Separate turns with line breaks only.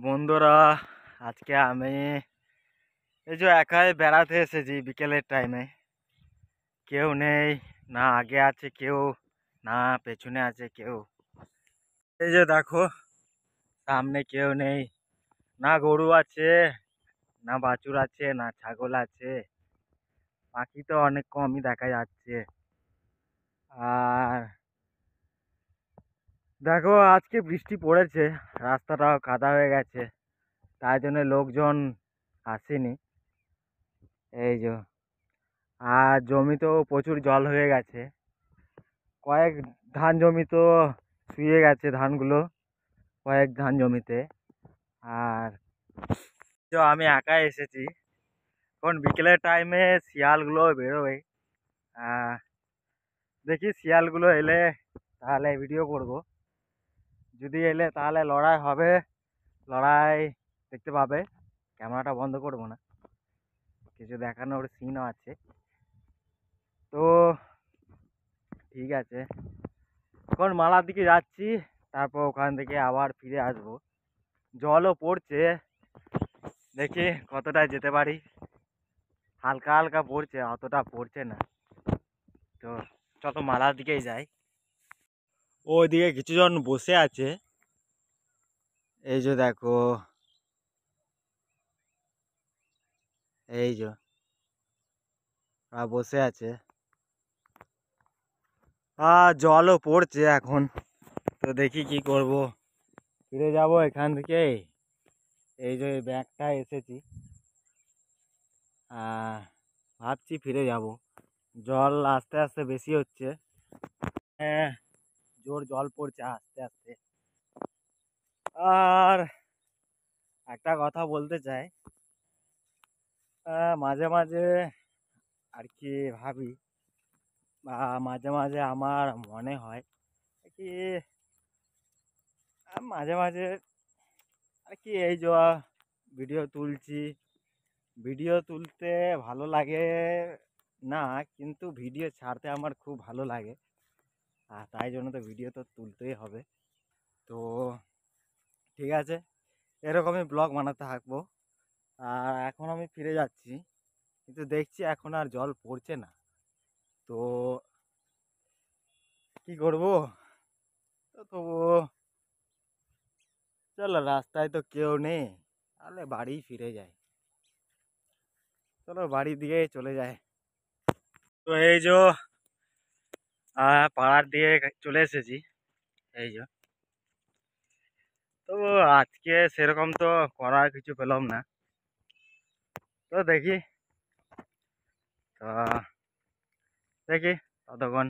বন্ধুরা, আজকে আমি এই যে একাই বেড়াতে এসেছি বিকেলের টাইমে। কেউ নেই, না আগে আছে কেউ, না পেছনে আছে কেউ। এই যে দেখো, সামনে কেউ নেই, না গরু আছে, না বাছুর আছে, না ছাগল আছে। পাখি তো অনেক কমই দেখা যাচ্ছে। আর দেখো, আজকে বৃষ্টি পড়েছে, রাস্তাটাও কাদা হয়ে গেছে, তাই জন্য লোকজন আসেনি। এই যে, আর জমিতেও প্রচুর জল হয়ে গেছে। কয়েক ধান জমি তো শুয়ে গেছে ধানগুলো, কয়েক ধান জমিতে। আর তো আমি একাই এসেছি। এখন বিকেলের টাইমে শিয়ালগুলো বেরোবে। আহ, দেখি শিয়ালগুলো এলে তাহলে ভিডিও করব। যদি এলে তাহলে লড়াই হবে, লড়াই দেখতে পাবে। ক্যামেরাটা বন্ধ করবো না, কিছু দেখানোর সিনও আছে। তো ঠিক আছে, এখন মালার দিকে যাচ্ছি, তারপর ওখান থেকে আবার ফিরে আসবো। জলও পড়ছে, দেখি কতটা যেতে পারি। হালকা হালকা পড়ছে, অতটা পড়ছে না। তো চলো মালার দিকেই যাই। ওইদিকে কিছুজন বসে আছে, এই যে দেখো, এই যে ওরা বসে আছে। জলও পড়ছে এখন, তো দেখি কি করব। ফিরে যাব এখান থেকে। এই যে ব্যাগটা এসেছি, ভাবছি ফিরে যাব। জল আস্তে আস্তে বেশি হচ্ছে। হ্যাঁ, জোর জল পড়ছে আস্তে আস্তে। আর একটা কথা বলতে চাই, মাঝে মাঝে আর কি ভাবি, বা মাঝে মাঝে আমার মনে হয় কি, মাঝে মাঝে আর কি এই যে ভিডিও তুলছি, ভিডিও তুলতে ভালো লাগে না, কিন্তু ভিডিও ছাড়তে আমার খুব ভালো লাগে। আর তাই জন্য তো ভিডিও তো তুলতেই হবে। তো ঠিক আছে, এরকমই ব্লগ বানাতে থাকবো। আর এখন আমি ফিরে যাচ্ছি, কিন্তু দেখছি এখন আর জল পড়ছে না। তো কি করব, তো তবুও চলো, রাস্তায় তো কেউ নেই, তাহলে বাড়ি ফিরে যাই। চলো বাড়ির দিকে চলে যায়। তো এই যে পাড়ার দিকে চলে এসেছি। এই যে, তো আজকে সেরকম তো করার কিছু পেলাম না। তো দেখি, তো দেখি ততক্ষণ